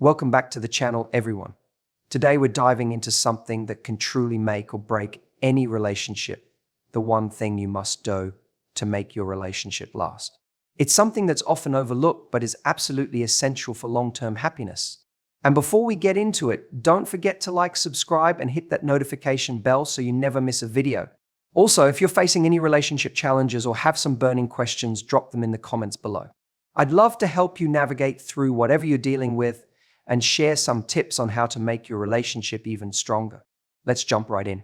Welcome back to the channel, everyone. Today we're diving into something that can truly make or break any relationship, the one thing you must do to make your relationship last. It's something that's often overlooked but is absolutely essential for long-term happiness. And before we get into it, don't forget to like, subscribe, and hit that notification bell so you never miss a video. Also, if you're facing any relationship challenges or have some burning questions, drop them in the comments below. I'd love to help you navigate through whatever you're dealing with and share some tips on how to make your relationship even stronger. Let's jump right in.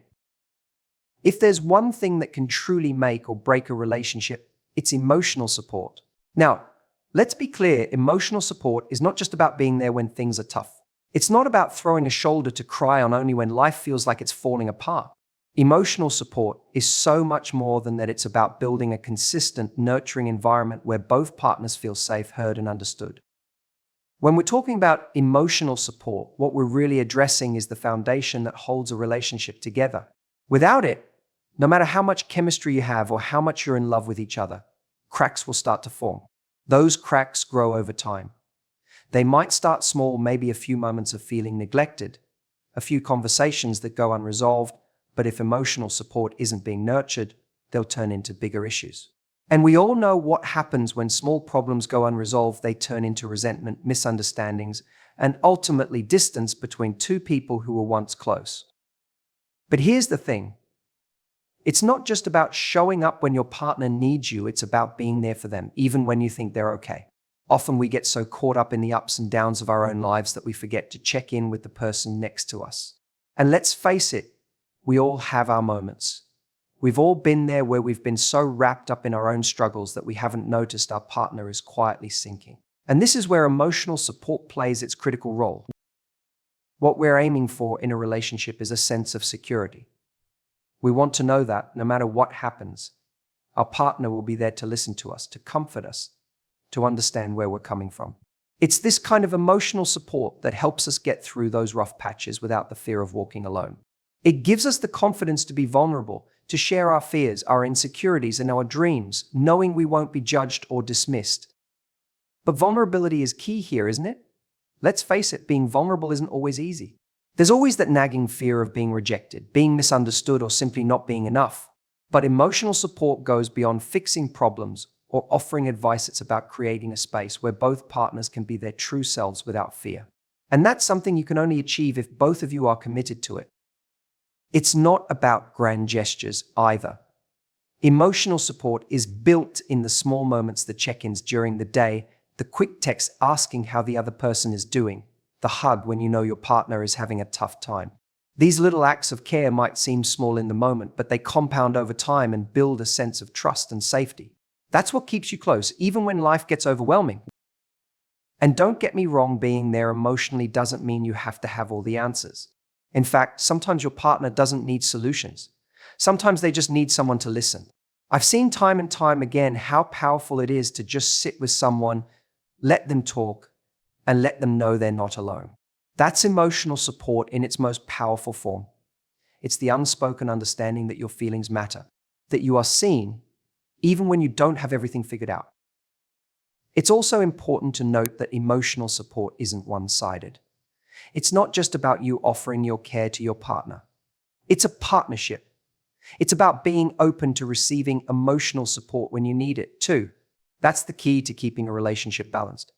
If there's one thing that can truly make or break a relationship, it's emotional support. Now, let's be clear, emotional support is not just about being there when things are tough. It's not about throwing a shoulder to cry on only when life feels like it's falling apart. Emotional support is so much more than that. It's about building a consistent, nurturing environment where both partners feel safe, heard, and understood. When we're talking about emotional support, what we're really addressing is the foundation that holds a relationship together. Without it, no matter how much chemistry you have or how much you're in love with each other, cracks will start to form. Those cracks grow over time. They might start small, maybe a few moments of feeling neglected, a few conversations that go unresolved, but if emotional support isn't being nurtured, they'll turn into bigger issues. And we all know what happens when small problems go unresolved. They turn into resentment, misunderstandings, and ultimately distance between two people who were once close. But here's the thing. It's not just about showing up when your partner needs you, it's about being there for them, even when you think they're okay. Often we get so caught up in the ups and downs of our own lives that we forget to check in with the person next to us. And let's face it, we all have our moments. We've all been there where we've been so wrapped up in our own struggles that we haven't noticed our partner is quietly sinking. And this is where emotional support plays its critical role. What we're aiming for in a relationship is a sense of security. We want to know that no matter what happens, our partner will be there to listen to us, to comfort us, to understand where we're coming from. It's this kind of emotional support that helps us get through those rough patches without the fear of walking alone. It gives us the confidence to be vulnerable, to share our fears, our insecurities, and our dreams, knowing we won't be judged or dismissed. But vulnerability is key here, isn't it? Let's face it, being vulnerable isn't always easy. There's always that nagging fear of being rejected, being misunderstood, or simply not being enough. But emotional support goes beyond fixing problems or offering advice. It's about creating a space where both partners can be their true selves without fear. And that's something you can only achieve if both of you are committed to it. It's not about grand gestures either. Emotional support is built in the small moments, the check-ins during the day, the quick text asking how the other person is doing, the hug when you know your partner is having a tough time. These little acts of care might seem small in the moment, but they compound over time and build a sense of trust and safety. That's what keeps you close, even when life gets overwhelming. And don't get me wrong, being there emotionally doesn't mean you have to have all the answers. In fact, sometimes your partner doesn't need solutions. Sometimes they just need someone to listen. I've seen time and time again how powerful it is to just sit with someone, let them talk, and let them know they're not alone. That's emotional support in its most powerful form. It's the unspoken understanding that your feelings matter, that you are seen, even when you don't have everything figured out. It's also important to note that emotional support isn't one-sided. It's not just about you offering your care to your partner. It's a partnership. It's about being open to receiving emotional support when you need it too. That's the key to keeping a relationship balanced.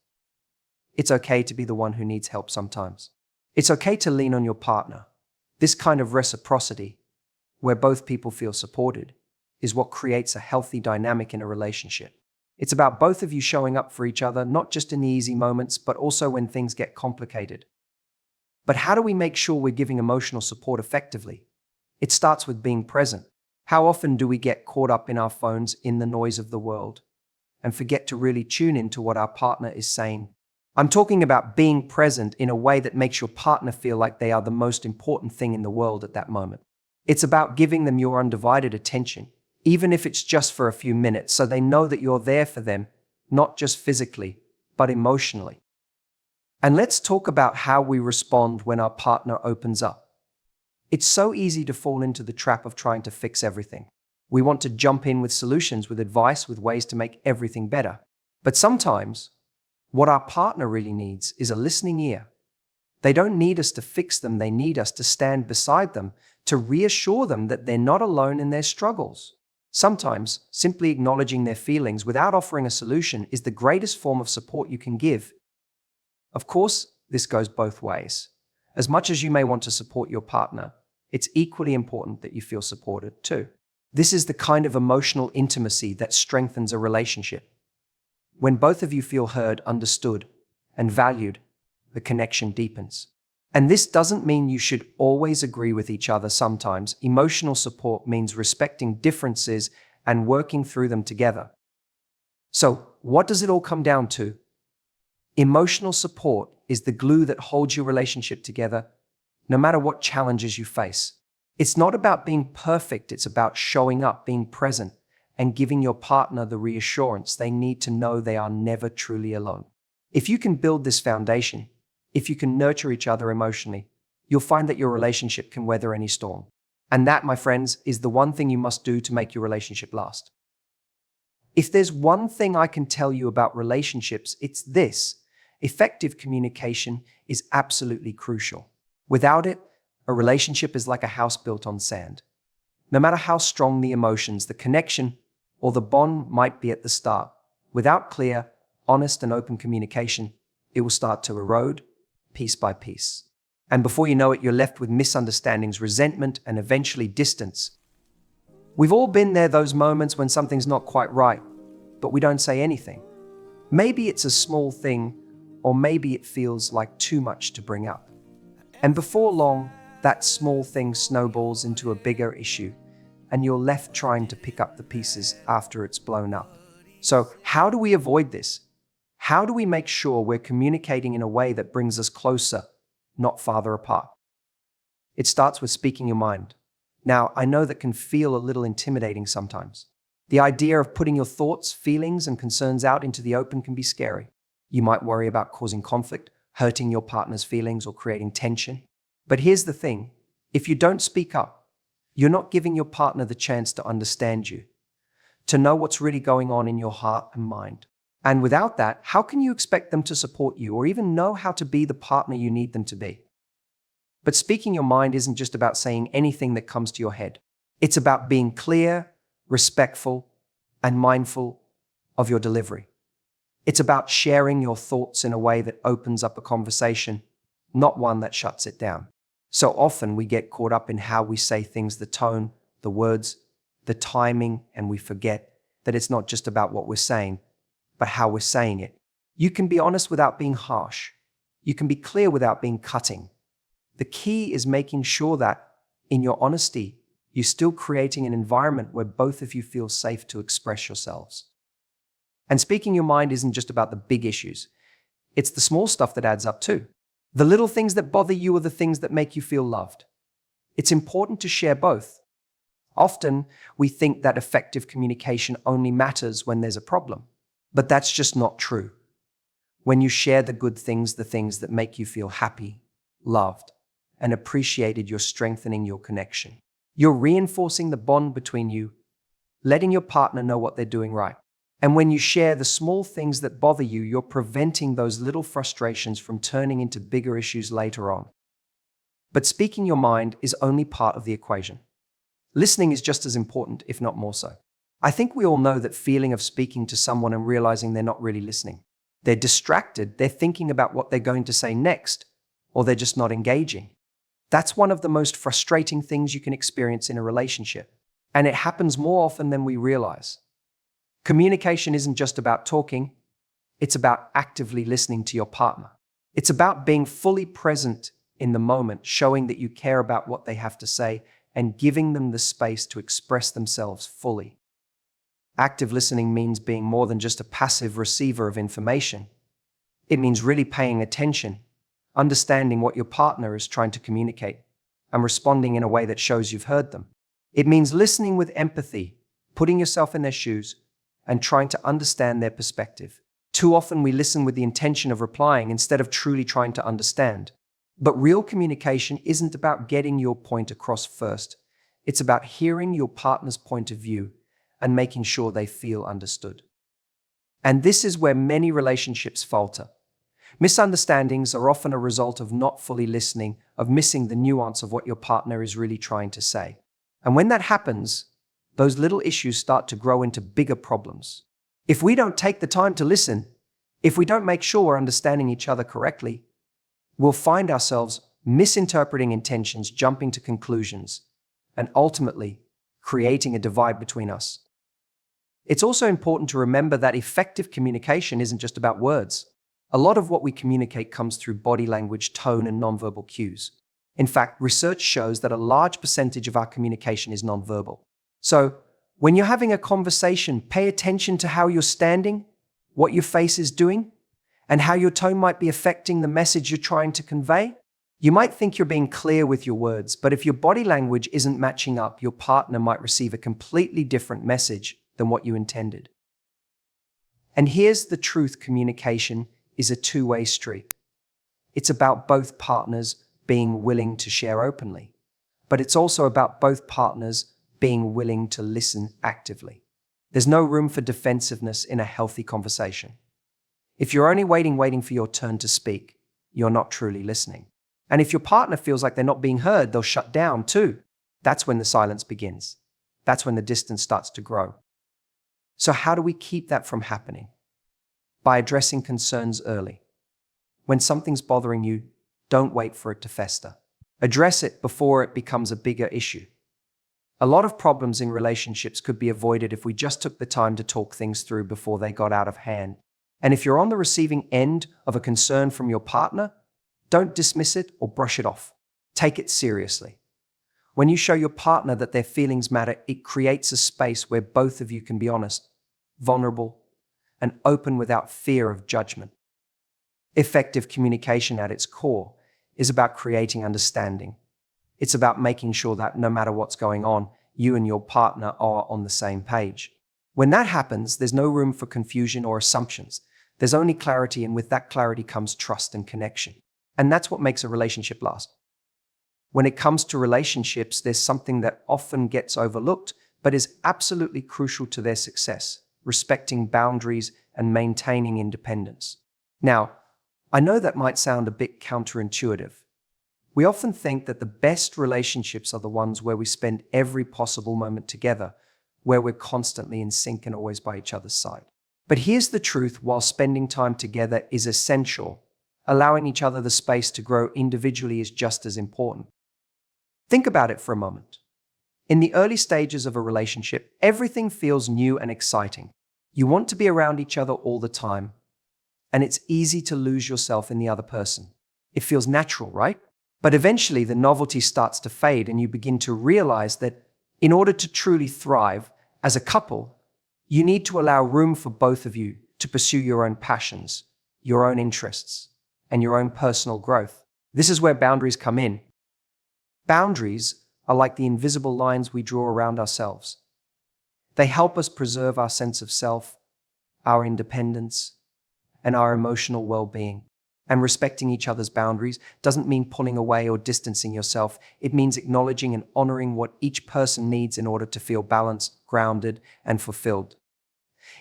It's okay to be the one who needs help sometimes. It's okay to lean on your partner. This kind of reciprocity, where both people feel supported, is what creates a healthy dynamic in a relationship. It's about both of you showing up for each other, not just in the easy moments, but also when things get complicated. But how do we make sure we're giving emotional support effectively? It starts with being present. How often do we get caught up in our phones, in the noise of the world, and forget to really tune into what our partner is saying? I'm talking about being present in a way that makes your partner feel like they are the most important thing in the world at that moment. It's about giving them your undivided attention, even if it's just for a few minutes, so they know that you're there for them, not just physically, but emotionally. And let's talk about how we respond when our partner opens up. It's so easy to fall into the trap of trying to fix everything. We want to jump in with solutions, with advice, with ways to make everything better. But sometimes, what our partner really needs is a listening ear, They don't need us to fix them, they need us to stand beside them, to reassure them that they're not alone in their struggles. Sometimes, simply acknowledging their feelings without offering a solution is the greatest form of support you can give. Of course, this goes both ways. As much as you may want to support your partner, it's equally important that you feel supported too. This is the kind of emotional intimacy that strengthens a relationship. When both of you feel heard, understood, and valued, the connection deepens. And this doesn't mean you should always agree with each other sometimes. Emotional support means respecting differences and working through them together. So, what does it all come down to? Emotional support is the glue that holds your relationship together, no matter what challenges you face. It's not about being perfect, it's about showing up, being present, and giving your partner the reassurance they need to know they are never truly alone. If you can build this foundation, if you can nurture each other emotionally, you'll find that your relationship can weather any storm. And that, my friends, is the one thing you must do to make your relationship last. If there's one thing I can tell you about relationships, it's this: effective communication is absolutely crucial. Without it, a relationship is like a house built on sand. No matter how strong the emotions, the connection, or the bond might be at the start, without clear, honest, and open communication, it will start to erode piece by piece. And before you know it, you're left with misunderstandings, resentment, and eventually distance. We've all been there, those moments when something's not quite right, but we don't say anything. Maybe it's a small thing, or maybe it feels like too much to bring up. And before long, that small thing snowballs into a bigger issue, and you're left trying to pick up the pieces after it's blown up. So, how do we avoid this? How do we make sure we're communicating in a way that brings us closer, not farther apart? It starts with speaking your mind. Now, I know that can feel a little intimidating sometimes. The idea of putting your thoughts, feelings, and concerns out into the open can be scary. You might worry about causing conflict, hurting your partner's feelings, or creating tension. But here's the thing: if you don't speak up, you're not giving your partner the chance to understand you, to know what's really going on in your heart and mind. And without that, how can you expect them to support you or even know how to be the partner you need them to be? But speaking your mind isn't just about saying anything that comes to your head. It's about being clear, respectful, and mindful of your delivery. It's about sharing your thoughts in a way that opens up a conversation, not one that shuts it down. So often we get caught up in how we say things, the tone, the words, the timing, and we forget that it's not just about what we're saying, but how we're saying it. You can be honest without being harsh. You can be clear without being cutting. The key is making sure that, in your honesty, you're still creating an environment where both of you feel safe to express yourselves. And speaking your mind isn't just about the big issues. It's the small stuff that adds up too. The little things that bother you are the things that make you feel loved. It's important to share both. Often, we think that effective communication only matters when there's a problem. But that's just not true. When you share the good things, the things that make you feel happy, loved, and appreciated, you're strengthening your connection. You're reinforcing the bond between you, letting your partner know what they're doing right. And when you share the small things that bother you, you're preventing those little frustrations from turning into bigger issues later on. But speaking your mind is only part of the equation. Listening is just as important, if not more so. I think we all know that feeling of speaking to someone and realizing they're not really listening. They're distracted, they're thinking about what they're going to say next, or they're just not engaging. That's one of the most frustrating things you can experience in a relationship, and it happens more often than we realize. Communication isn't just about talking, it's about actively listening to your partner. It's about being fully present in the moment, showing that you care about what they have to say and giving them the space to express themselves fully. Active listening means being more than just a passive receiver of information. It means really paying attention, understanding what your partner is trying to communicate, and responding in a way that shows you've heard them. It means listening with empathy, putting yourself in their shoes, and trying to understand their perspective. Too often we listen with the intention of replying instead of truly trying to understand. But real communication isn't about getting your point across first. It's about hearing your partner's point of view and making sure they feel understood. And this is where many relationships falter, Misunderstandings are often a result of not fully listening, of missing the nuance of what your partner is really trying to say. And when that happens, those little issues start to grow into bigger problems. If we don't take the time to listen, if we don't make sure we're understanding each other correctly, we'll find ourselves misinterpreting intentions, jumping to conclusions, and ultimately creating a divide between us. It's also important to remember that effective communication isn't just about words. A lot of what we communicate comes through body language, tone, and nonverbal cues. In fact, research shows that a large percentage of our communication is nonverbal. So, when you're having a conversation, pay attention to how you're standing, what your face is doing, and how your tone might be affecting the message you're trying to convey. You might think you're being clear with your words, but if your body language isn't matching up, your partner might receive a completely different message than what you intended. And here's the truth: communication is a two-way street. It's about both partners being willing to share openly, but it's also about both partners being willing to listen actively. There's no room for defensiveness in a healthy conversation. If you're only waiting for your turn to speak, you're not truly listening. And if your partner feels like they're not being heard, they'll shut down too. That's when the silence begins. That's when the distance starts to grow. So how do we keep that from happening? By addressing concerns early. When something's bothering you, don't wait for it to fester. Address it before it becomes a bigger issue. A lot of problems in relationships could be avoided if we just took the time to talk things through before they got out of hand. And if you're on the receiving end of a concern from your partner, don't dismiss it or brush it off. Take it seriously. When you show your partner that their feelings matter, it creates a space where both of you can be honest, vulnerable, and open without fear of judgment. Effective communication at its core is about creating understanding. It's about making sure that no matter what's going on, you and your partner are on the same page. When that happens, there's no room for confusion or assumptions. There's only clarity, and with that clarity comes trust and connection. And that's what makes a relationship last. When it comes to relationships, there's something that often gets overlooked, but is absolutely crucial to their success: respecting boundaries and maintaining independence. Now, I know that might sound a bit counterintuitive. We often think that the best relationships are the ones where we spend every possible moment together, where we're constantly in sync and always by each other's side. But here's the truth: while spending time together is essential, allowing each other the space to grow individually is just as important. Think about it for a moment. In the early stages of a relationship, everything feels new and exciting. You want to be around each other all the time, and it's easy to lose yourself in the other person. It feels natural, right? But eventually the novelty starts to fade, and you begin to realize that in order to truly thrive as a couple, you need to allow room for both of you to pursue your own passions, your own interests, and your own personal growth. This is where boundaries come in. Boundaries are like the invisible lines we draw around ourselves. They help us preserve our sense of self, our independence, and our emotional well-being. And respecting each other's boundaries doesn't mean pulling away or distancing yourself. It means acknowledging and honoring what each person needs in order to feel balanced, grounded, and fulfilled.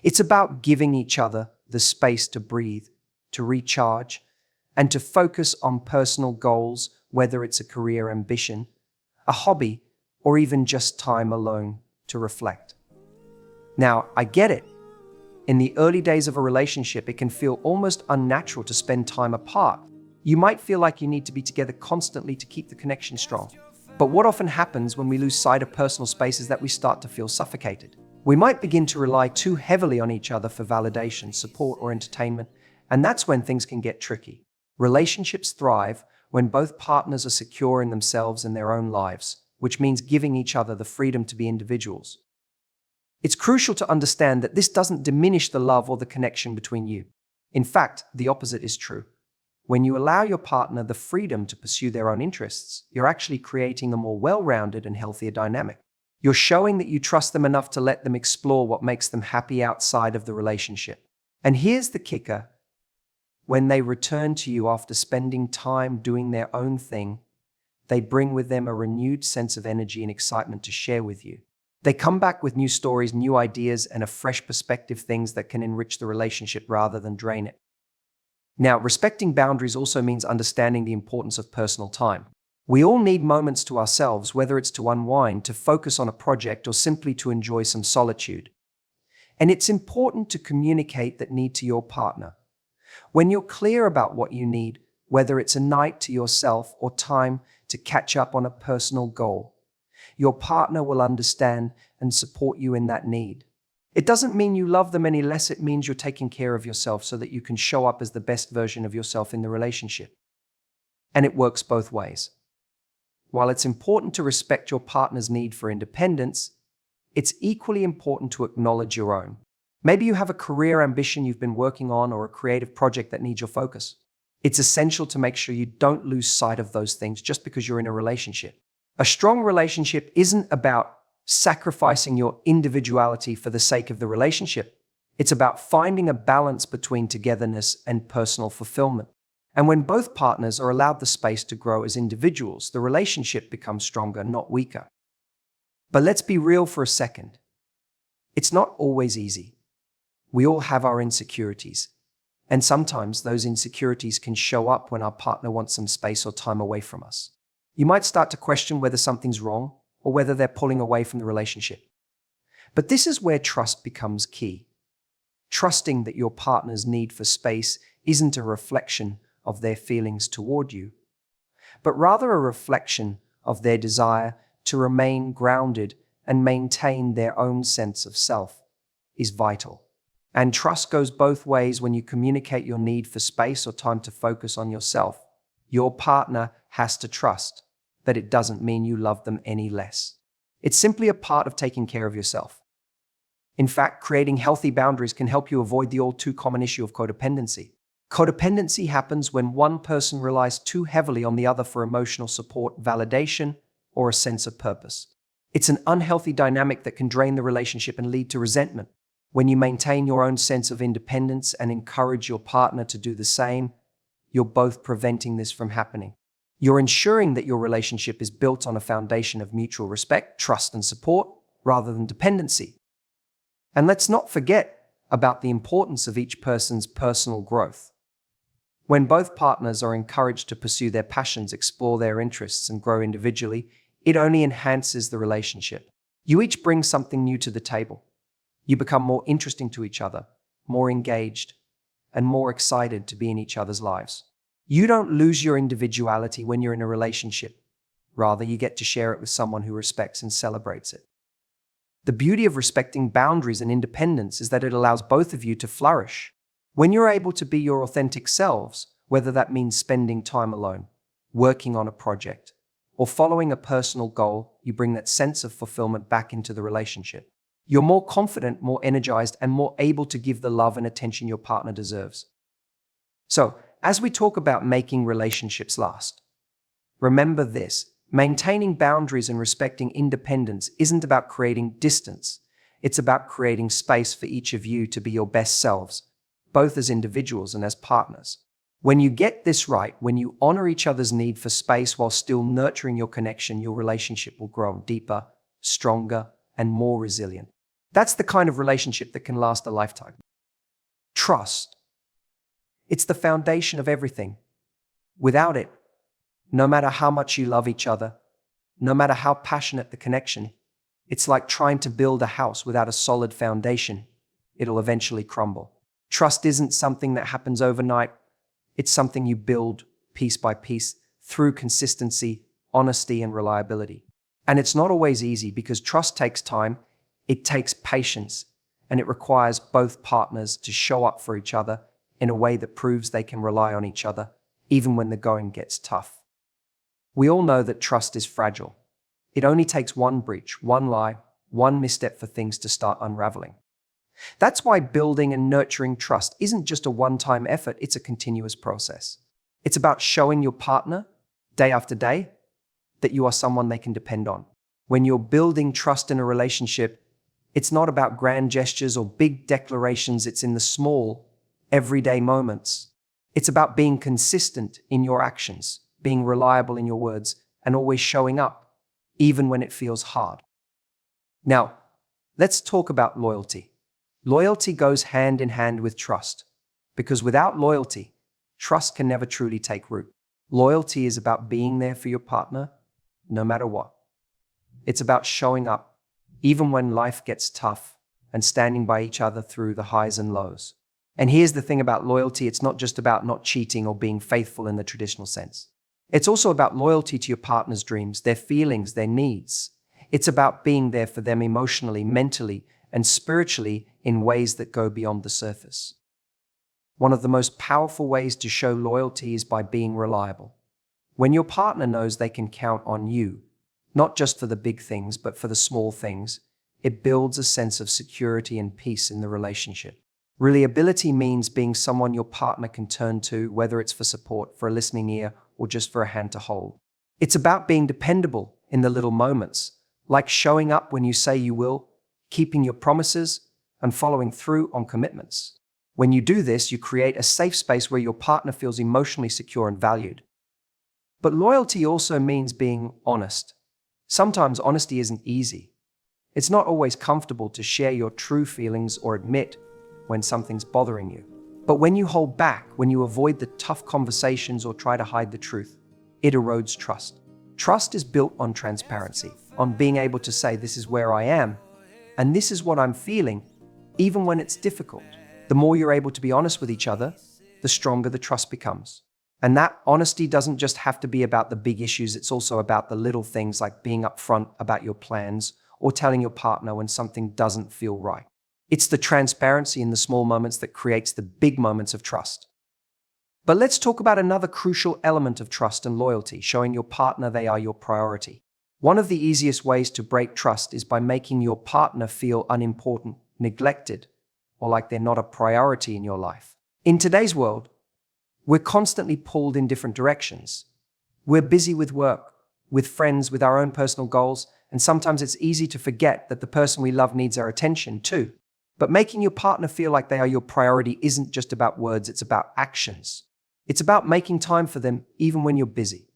It's about giving each other the space to breathe, to recharge, and to focus on personal goals, whether it's a career ambition, a hobby, or even just time alone to reflect. Now, I get it. In the early days of a relationship, it can feel almost unnatural to spend time apart. You might feel like you need to be together constantly to keep the connection strong. But what often happens when we lose sight of personal space is that we start to feel suffocated. We might begin to rely too heavily on each other for validation, support, or entertainment, and that's when things can get tricky. Relationships thrive when both partners are secure in themselves and their own lives, which means giving each other the freedom to be individuals. It's crucial to understand that this doesn't diminish the love or the connection between you. In fact, the opposite is true. When you allow your partner the freedom to pursue their own interests, you're actually creating a more well-rounded and healthier dynamic. You're showing that you trust them enough to let them explore what makes them happy outside of the relationship. And here's the kicker. When they return to you after spending time doing their own thing, they bring with them a renewed sense of energy and excitement to share with you. They come back with new stories, new ideas, and a fresh perspective, things that can enrich the relationship rather than drain it. Now, respecting boundaries also means understanding the importance of personal time. We all need moments to ourselves, whether it's to unwind, to focus on a project, or simply to enjoy some solitude. And it's important to communicate that need to your partner. When you're clear about what you need, whether it's a night to yourself or time to catch up on a personal goal, your partner will understand and support you in that need. It doesn't mean you love them any less, it means you're taking care of yourself so that you can show up as the best version of yourself in the relationship. And it works both ways. While it's important to respect your partner's need for independence, it's equally important to acknowledge your own. Maybe you have a career ambition you've been working on or a creative project that needs your focus. It's essential to make sure you don't lose sight of those things just because you're in a relationship. A strong relationship isn't about sacrificing your individuality for the sake of the relationship. It's about finding a balance between togetherness and personal fulfillment. And when both partners are allowed the space to grow as individuals, the relationship becomes stronger, not weaker. But let's be real for a second. It's not always easy. We all have our insecurities. And sometimes those insecurities can show up when our partner wants some space or time away from us. You might start to question whether something's wrong or whether they're pulling away from the relationship. But this is where trust becomes key. Trusting that your partner's need for space isn't a reflection of their feelings toward you, but rather a reflection of their desire to remain grounded and maintain their own sense of self is vital. And trust goes both ways. When you communicate your need for space or time to focus on yourself, your partner has to trust that it doesn't mean you love them any less. It's simply a part of taking care of yourself. In fact, creating healthy boundaries can help you avoid the all too common issue of codependency. Codependency happens when one person relies too heavily on the other for emotional support, validation, or a sense of purpose. It's an unhealthy dynamic that can drain the relationship and lead to resentment. When you maintain your own sense of independence and encourage your partner to do the same, you're both preventing this from happening. You're ensuring that your relationship is built on a foundation of mutual respect, trust, and support, rather than dependency. And let's not forget about the importance of each person's personal growth. When both partners are encouraged to pursue their passions, explore their interests, and grow individually, it only enhances the relationship. You each bring something new to the table. You become more interesting to each other, more engaged, and more excited to be in each other's lives. You don't lose your individuality when you're in a relationship. Rather, you get to share it with someone who respects and celebrates it. The beauty of respecting boundaries and independence is that it allows both of you to flourish. When you're able to be your authentic selves, whether that means spending time alone, working on a project, or following a personal goal, you bring that sense of fulfillment back into the relationship. You're more confident, more energized, and more able to give the love and attention your partner deserves. So, as we talk about making relationships last, remember this: maintaining boundaries and respecting independence isn't about creating distance. It's about creating space for each of you to be your best selves, both as individuals and as partners. When you get this right, when you honor each other's need for space while still nurturing your connection, your relationship will grow deeper, stronger, and more resilient. That's the kind of relationship that can last a lifetime. Trust. It's the foundation of everything. Without it, no matter how much you love each other, no matter how passionate the connection, it's like trying to build a house without a solid foundation. It'll eventually crumble. Trust isn't something that happens overnight. It's something you build piece by piece through consistency, honesty, and reliability. And it's not always easy because trust takes time, it takes patience, and it requires both partners to show up for each other in a way that proves they can rely on each other, even when the going gets tough. We all know that trust is fragile. It only takes one breach, one lie, one misstep for things to start unraveling. That's why building and nurturing trust isn't just a one-time effort, it's a continuous process. It's about showing your partner, day after day, that you are someone they can depend on. When you're building trust in a relationship, it's not about grand gestures or big declarations, it's in the small, everyday moments. It's about being consistent in your actions, being reliable in your words, and always showing up, even when it feels hard. Now, let's talk about loyalty. Loyalty goes hand in hand with trust, because without loyalty, trust can never truly take root. Loyalty is about being there for your partner, no matter what. It's about showing up, even when life gets tough, and standing by each other through the highs and lows. And here's the thing about loyalty, it's not just about not cheating or being faithful in the traditional sense. It's also about loyalty to your partner's dreams, their feelings, their needs. It's about being there for them emotionally, mentally, and spiritually in ways that go beyond the surface. One of the most powerful ways to show loyalty is by being reliable. When your partner knows they can count on you, not just for the big things, but for the small things, it builds a sense of security and peace in the relationship. Reliability means being someone your partner can turn to, whether it's for support, for a listening ear, or just for a hand to hold. It's about being dependable in the little moments, like showing up when you say you will, keeping your promises, and following through on commitments. When you do this, you create a safe space where your partner feels emotionally secure and valued. But loyalty also means being honest. Sometimes honesty isn't easy. It's not always comfortable to share your true feelings or admit when something's bothering you. But when you hold back, when you avoid the tough conversations or try to hide the truth, it erodes trust. Trust is built on transparency, on being able to say, this is where I am, and this is what I'm feeling, even when it's difficult. The more you're able to be honest with each other, the stronger the trust becomes. And that honesty doesn't just have to be about the big issues, it's also about the little things like being upfront about your plans or telling your partner when something doesn't feel right. It's the transparency in the small moments that creates the big moments of trust. But let's talk about another crucial element of trust and loyalty, showing your partner they are your priority. One of the easiest ways to break trust is by making your partner feel unimportant, neglected, or like they're not a priority in your life. In today's world, we're constantly pulled in different directions. We're busy with work, with friends, with our own personal goals, and sometimes it's easy to forget that the person we love needs our attention too. But making your partner feel like they are your priority isn't just about words, it's about actions. It's about making time for them even when you're busy.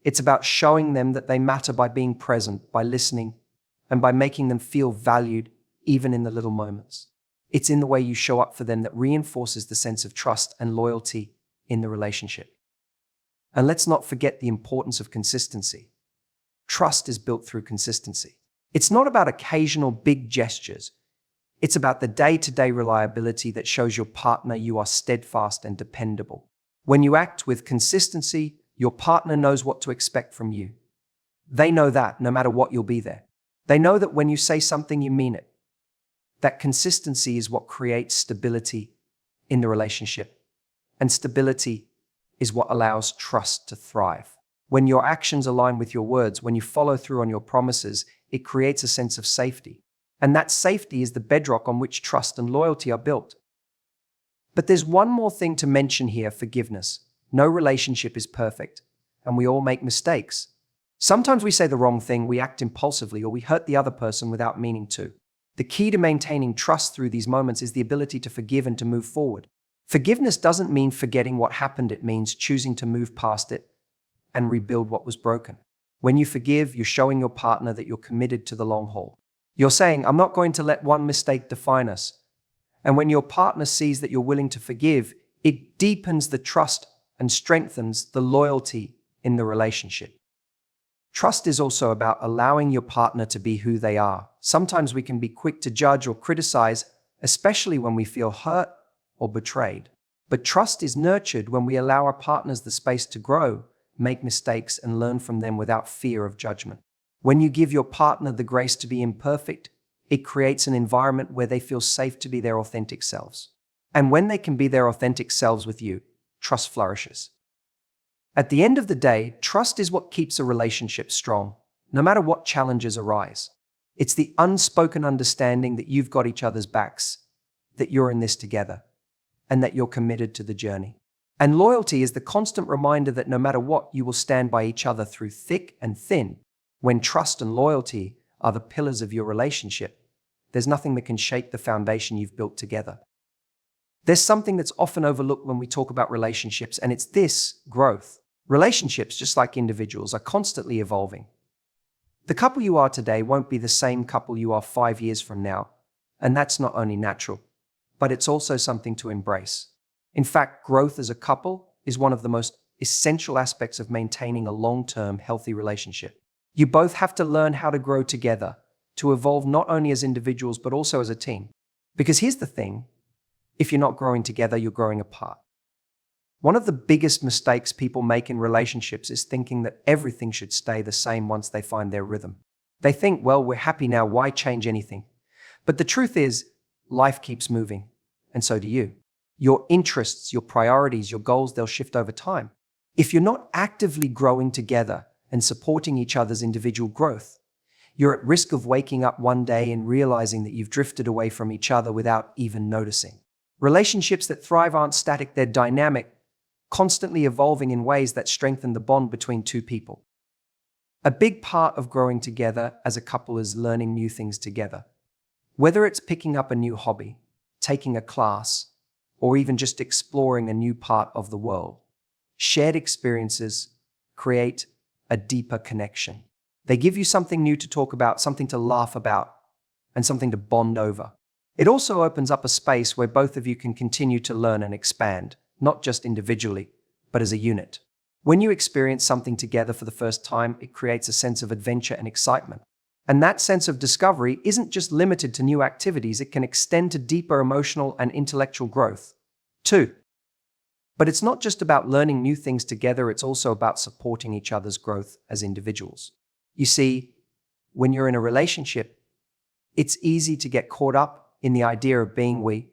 It's about showing them that they matter by being present, by listening, and by making them feel valued even in the little moments. It's in the way you show up for them that reinforces the sense of trust and loyalty in the relationship. And let's not forget the importance of consistency. Trust is built through consistency. It's not about occasional big gestures. It's about the day-to-day reliability that shows your partner you are steadfast and dependable. When you act with consistency, your partner knows what to expect from you. They know that no matter what, you'll be there. They know that when you say something, you mean it. That consistency is what creates stability in the relationship. And stability is what allows trust to thrive. When your actions align with your words, when you follow through on your promises, it creates a sense of safety. And that safety is the bedrock on which trust and loyalty are built. But there's one more thing to mention here: forgiveness. No relationship is perfect, and we all make mistakes. Sometimes we say the wrong thing, we act impulsively, or we hurt the other person without meaning to. The key to maintaining trust through these moments is the ability to forgive and to move forward. Forgiveness doesn't mean forgetting what happened, it means choosing to move past it and rebuild what was broken. When you forgive, you're showing your partner that you're committed to the long haul. You're saying, I'm not going to let one mistake define us. And when your partner sees that you're willing to forgive, it deepens the trust and strengthens the loyalty in the relationship. Trust is also about allowing your partner to be who they are. Sometimes we can be quick to judge or criticize, especially when we feel hurt or betrayed. But trust is nurtured when we allow our partners the space to grow, make mistakes, and learn from them without fear of judgment. When you give your partner the grace to be imperfect, it creates an environment where they feel safe to be their authentic selves. And when they can be their authentic selves with you, trust flourishes. At the end of the day, trust is what keeps a relationship strong, no matter what challenges arise. It's the unspoken understanding that you've got each other's backs, that you're in this together, and that you're committed to the journey. And loyalty is the constant reminder that no matter what, you will stand by each other through thick and thin. When trust and loyalty are the pillars of your relationship, there's nothing that can shake the foundation you've built together. There's something that's often overlooked when we talk about relationships, and it's this: growth. Relationships, just like individuals, are constantly evolving. The couple you are today won't be the same couple you are 5 years from now, and that's not only natural, but it's also something to embrace. In fact, growth as a couple is one of the most essential aspects of maintaining a long-term, healthy relationship. You both have to learn how to grow together, to evolve not only as individuals, but also as a team. Because here's the thing, if you're not growing together, you're growing apart. One of the biggest mistakes people make in relationships is thinking that everything should stay the same once they find their rhythm. They think, well, we're happy now, why change anything? But the truth is, life keeps moving, and so do you. Your interests, your priorities, your goals, they'll shift over time. If you're not actively growing together and supporting each other's individual growth, you're at risk of waking up one day and realizing that you've drifted away from each other without even noticing. Relationships that thrive aren't static, they're dynamic, constantly evolving in ways that strengthen the bond between two people. A big part of growing together as a couple is learning new things together. Whether it's picking up a new hobby, taking a class, or even just exploring a new part of the world, shared experiences create a deeper connection. They give you something new to talk about, something to laugh about, and something to bond over. It also opens up a space where both of you can continue to learn and expand, not just individually, but as a unit. When you experience something together for the first time, it creates a sense of adventure and excitement. And that sense of discovery isn't just limited to new activities, it can extend to deeper emotional and intellectual growth, too. But it's not just about learning new things together, it's also about supporting each other's growth as individuals. You see, when you're in a relationship, it's easy to get caught up in the idea of being we,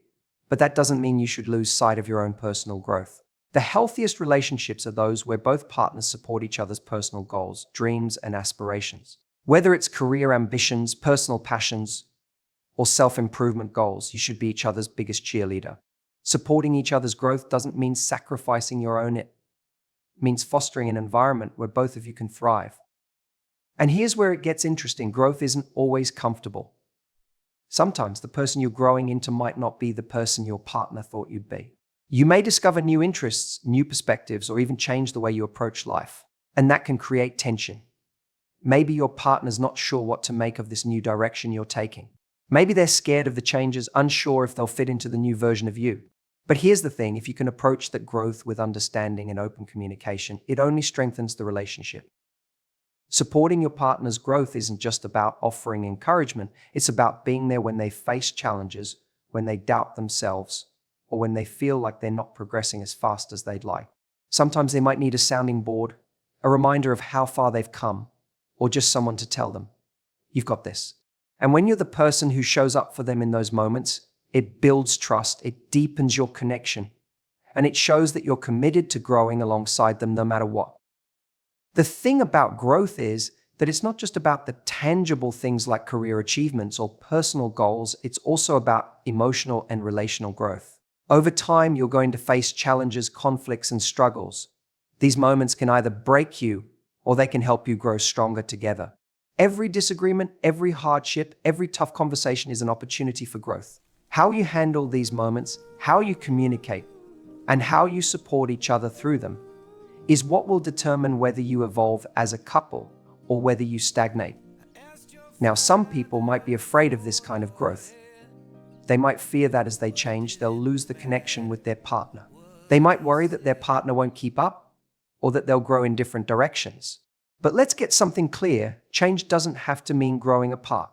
but that doesn't mean you should lose sight of your own personal growth. The healthiest relationships are those where both partners support each other's personal goals, dreams, and aspirations. Whether it's career ambitions, personal passions, or self-improvement goals, you should be each other's biggest cheerleader. Supporting each other's growth doesn't mean sacrificing your own. It means fostering an environment where both of you can thrive. And here's where it gets interesting. Growth isn't always comfortable. Sometimes the person you're growing into might not be the person your partner thought you'd be. You may discover new interests, new perspectives, or even change the way you approach life. And that can create tension. Maybe your partner's not sure what to make of this new direction you're taking. Maybe they're scared of the changes, unsure if they'll fit into the new version of you. But here's the thing, if you can approach that growth with understanding and open communication, it only strengthens the relationship. Supporting your partner's growth isn't just about offering encouragement, it's about being there when they face challenges, when they doubt themselves, or when they feel like they're not progressing as fast as they'd like. Sometimes they might need a sounding board, a reminder of how far they've come, or just someone to tell them, you've got this. And when you're the person who shows up for them in those moments, it builds trust, it deepens your connection, and it shows that you're committed to growing alongside them no matter what. The thing about growth is that it's not just about the tangible things like career achievements or personal goals, it's also about emotional and relational growth. Over time, you're going to face challenges, conflicts, and struggles. These moments can either break you or they can help you grow stronger together. Every disagreement, every hardship, every tough conversation is an opportunity for growth. How you handle these moments, how you communicate, and how you support each other through them is what will determine whether you evolve as a couple or whether you stagnate. Now, some people might be afraid of this kind of growth. They might fear that as they change, they'll lose the connection with their partner. They might worry that their partner won't keep up or that they'll grow in different directions. But let's get something clear, change doesn't have to mean growing apart.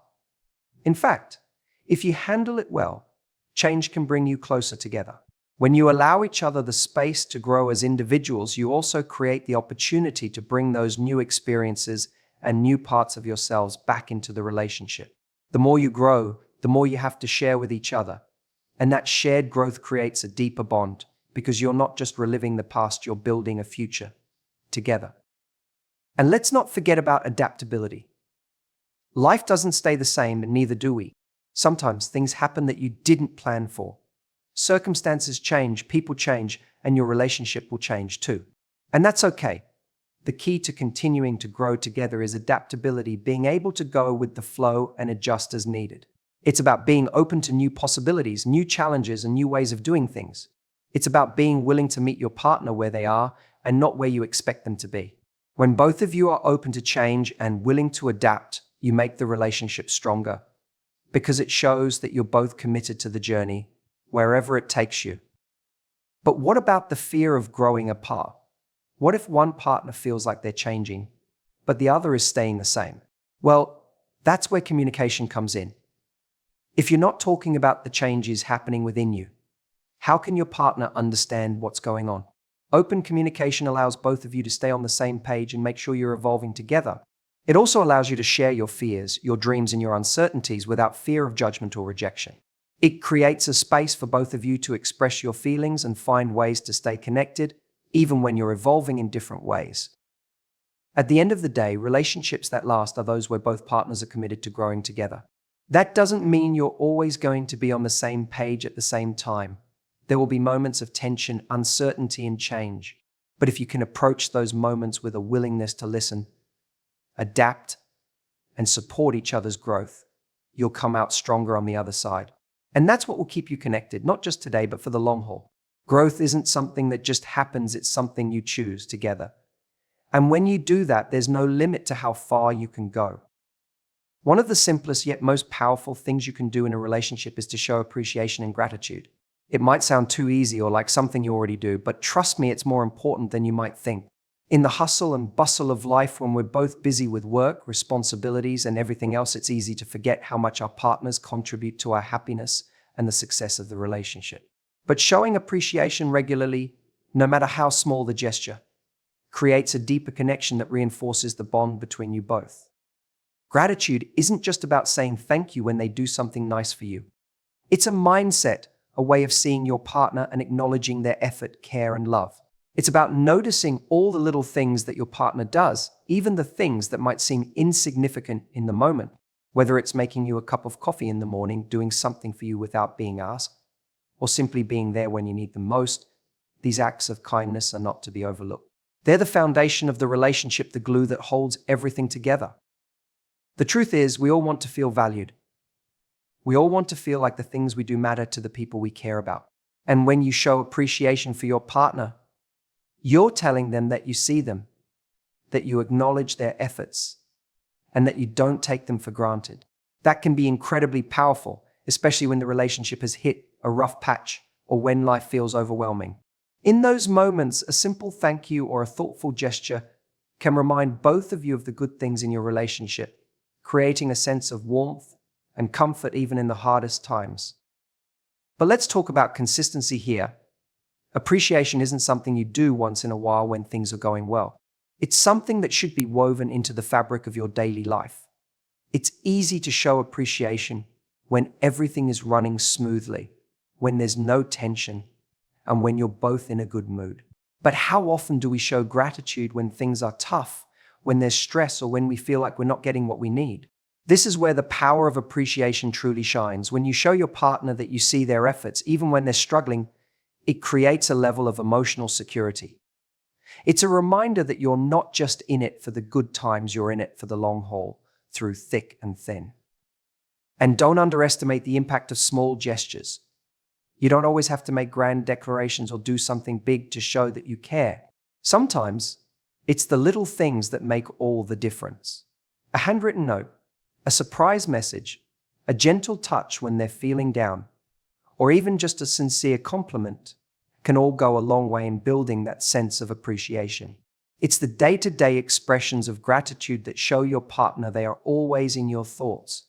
In fact, if you handle it well, change can bring you closer together. When you allow each other the space to grow as individuals, you also create the opportunity to bring those new experiences and new parts of yourselves back into the relationship. The more you grow, the more you have to share with each other. And that shared growth creates a deeper bond because you're not just reliving the past, you're building a future together. And let's not forget about adaptability. Life doesn't stay the same, and neither do we. Sometimes things happen that you didn't plan for. Circumstances change, people change, and your relationship will change too. And that's okay. The key to continuing to grow together is adaptability, being able to go with the flow and adjust as needed. It's about being open to new possibilities, new challenges, and new ways of doing things. It's about being willing to meet your partner where they are and not where you expect them to be. When both of you are open to change and willing to adapt, you make the relationship stronger because it shows that you're both committed to the journey, wherever it takes you. But what about the fear of growing apart? What if one partner feels like they're changing, but the other is staying the same? Well, that's where communication comes in. If you're not talking about the changes happening within you, how can your partner understand what's going on? Open communication allows both of you to stay on the same page and make sure you're evolving together. It also allows you to share your fears, your dreams, and your uncertainties without fear of judgment or rejection. It creates a space for both of you to express your feelings and find ways to stay connected, even when you're evolving in different ways. At the end of the day, relationships that last are those where both partners are committed to growing together. That doesn't mean you're always going to be on the same page at the same time. There will be moments of tension, uncertainty, and change. But if you can approach those moments with a willingness to listen, adapt, and support each other's growth, you'll come out stronger on the other side. And that's what will keep you connected, not just today, but for the long haul. Growth isn't something that just happens, it's something you choose together. And when you do that, there's no limit to how far you can go. One of the simplest yet most powerful things you can do in a relationship is to show appreciation and gratitude. It might sound too easy or like something you already do, but trust me, it's more important than you might think. In the hustle and bustle of life, when we're both busy with work, responsibilities, and everything else, it's easy to forget how much our partners contribute to our happiness and the success of the relationship. But showing appreciation regularly, no matter how small the gesture, creates a deeper connection that reinforces the bond between you both. Gratitude isn't just about saying thank you when they do something nice for you. It's a mindset, a way of seeing your partner and acknowledging their effort, care, and love. It's about noticing all the little things that your partner does, even the things that might seem insignificant in the moment, whether it's making you a cup of coffee in the morning, doing something for you without being asked, or simply being there when you need them most. These acts of kindness are not to be overlooked. They're the foundation of the relationship, the glue that holds everything together. The truth is, we all want to feel valued. We all want to feel like the things we do matter to the people we care about. And when you show appreciation for your partner, you're telling them that you see them, that you acknowledge their efforts, and that you don't take them for granted. That can be incredibly powerful, especially when the relationship has hit a rough patch or when life feels overwhelming. In those moments, a simple thank you or a thoughtful gesture can remind both of you of the good things in your relationship, creating a sense of warmth and comfort even in the hardest times. But let's talk about consistency here. Appreciation isn't something you do once in a while when things are going well. It's something that should be woven into the fabric of your daily life. It's easy to show appreciation when everything is running smoothly, when there's no tension, and when you're both in a good mood. But how often do we show gratitude when things are tough, when there's stress, or when we feel like we're not getting what we need? This is where the power of appreciation truly shines. When you show your partner that you see their efforts, even when they're struggling, it creates a level of emotional security. It's a reminder that you're not just in it for the good times, you're in it for the long haul, through thick and thin. And don't underestimate the impact of small gestures. You don't always have to make grand declarations or do something big to show that you care. Sometimes it's the little things that make all the difference. A handwritten note, a surprise message, a gentle touch when they're feeling down, or even just a sincere compliment can all go a long way in building that sense of appreciation. It's the day-to-day expressions of gratitude that show your partner they are always in your thoughts,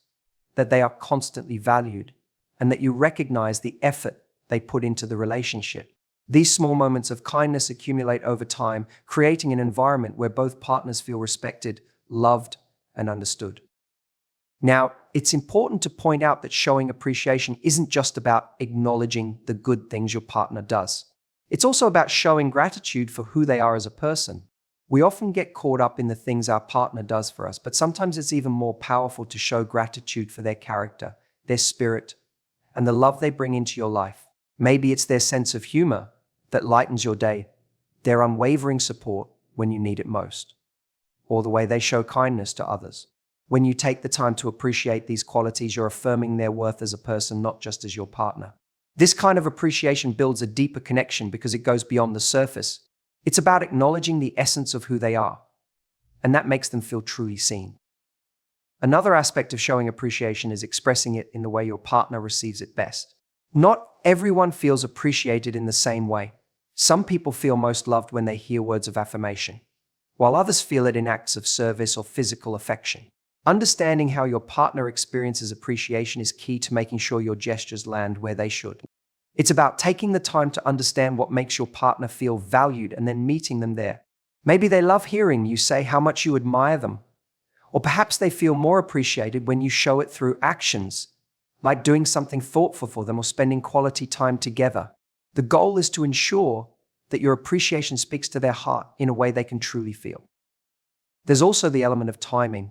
that they are constantly valued, and that you recognize the effort they put into the relationship. These small moments of kindness accumulate over time, creating an environment where both partners feel respected, loved, and understood. Now, it's important to point out that showing appreciation isn't just about acknowledging the good things your partner does. It's also about showing gratitude for who they are as a person. We often get caught up in the things our partner does for us, but sometimes it's even more powerful to show gratitude for their character, their spirit, and the love they bring into your life. Maybe it's their sense of humor that lightens your day, their unwavering support when you need it most, or the way they show kindness to others. When you take the time to appreciate these qualities, you're affirming their worth as a person, not just as your partner. This kind of appreciation builds a deeper connection because it goes beyond the surface. It's about acknowledging the essence of who they are, and that makes them feel truly seen. Another aspect of showing appreciation is expressing it in the way your partner receives it best. Not everyone feels appreciated in the same way. Some people feel most loved when they hear words of affirmation, while others feel it in acts of service or physical affection. Understanding how your partner experiences appreciation is key to making sure your gestures land where they should. It's about taking the time to understand what makes your partner feel valued and then meeting them there. Maybe they love hearing you say how much you admire them, or perhaps they feel more appreciated when you show it through actions, like doing something thoughtful for them or spending quality time together. The goal is to ensure that your appreciation speaks to their heart in a way they can truly feel. There's also the element of timing.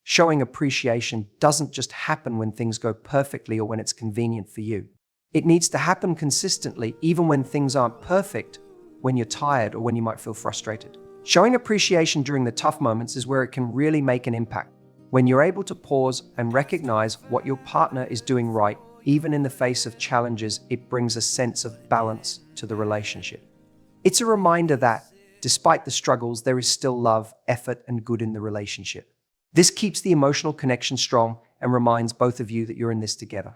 Showing appreciation doesn't just happen when things go perfectly or when it's convenient for you. It needs to happen consistently, even when things aren't perfect, when you're tired or when you might feel frustrated. Showing appreciation during the tough moments is where it can really make an impact. When you're able to pause and recognize what your partner is doing right, even in the face of challenges, it brings a sense of balance to the relationship. It's a reminder that, despite the struggles, there is still love, effort, and good in the relationship. This keeps the emotional connection strong and reminds both of you that you're in this together.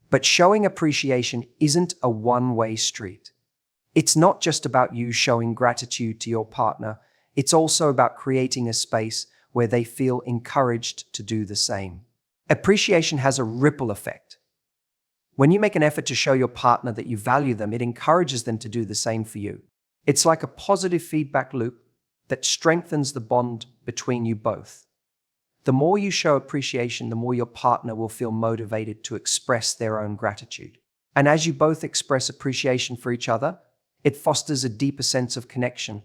But showing appreciation isn't a one-way street. It's not just about you showing gratitude to your partner. It's also about creating a space where they feel encouraged to do the same. Appreciation has a ripple effect. When you make an effort to show your partner that you value them, it encourages them to do the same for you. It's like a positive feedback loop that strengthens the bond between you both. The more you show appreciation, the more your partner will feel motivated to express their own gratitude. And as you both express appreciation for each other, it fosters a deeper sense of connection,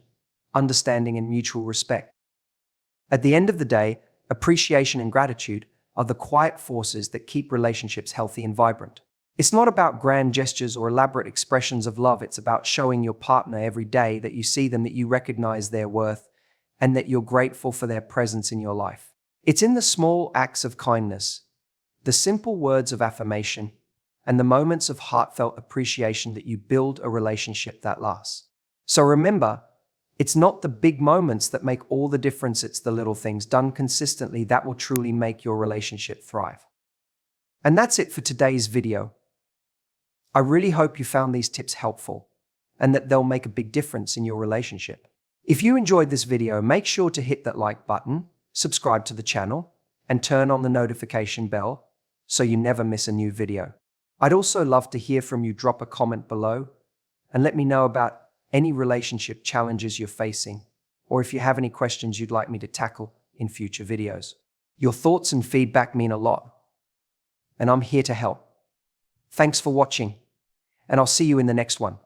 understanding, and mutual respect. At the end of the day, appreciation and gratitude are the quiet forces that keep relationships healthy and vibrant. It's not about grand gestures or elaborate expressions of love. It's about showing your partner every day that you see them, that you recognize their worth, and that you're grateful for their presence in your life. It's in the small acts of kindness, the simple words of affirmation, and the moments of heartfelt appreciation that you build a relationship that lasts. So remember, it's not the big moments that make all the difference. It's the little things done consistently that will truly make your relationship thrive. And that's it for today's video. I really hope you found these tips helpful and that they'll make a big difference in your relationship. If you enjoyed this video, make sure to hit that like button, subscribe to the channel, and turn on the notification bell so you never miss a new video. I'd also love to hear from you. Drop a comment below and let me know about any relationship challenges you're facing, or if you have any questions you'd like me to tackle in future videos. Your thoughts and feedback mean a lot, and I'm here to help. Thanks for watching, and I'll see you in the next one.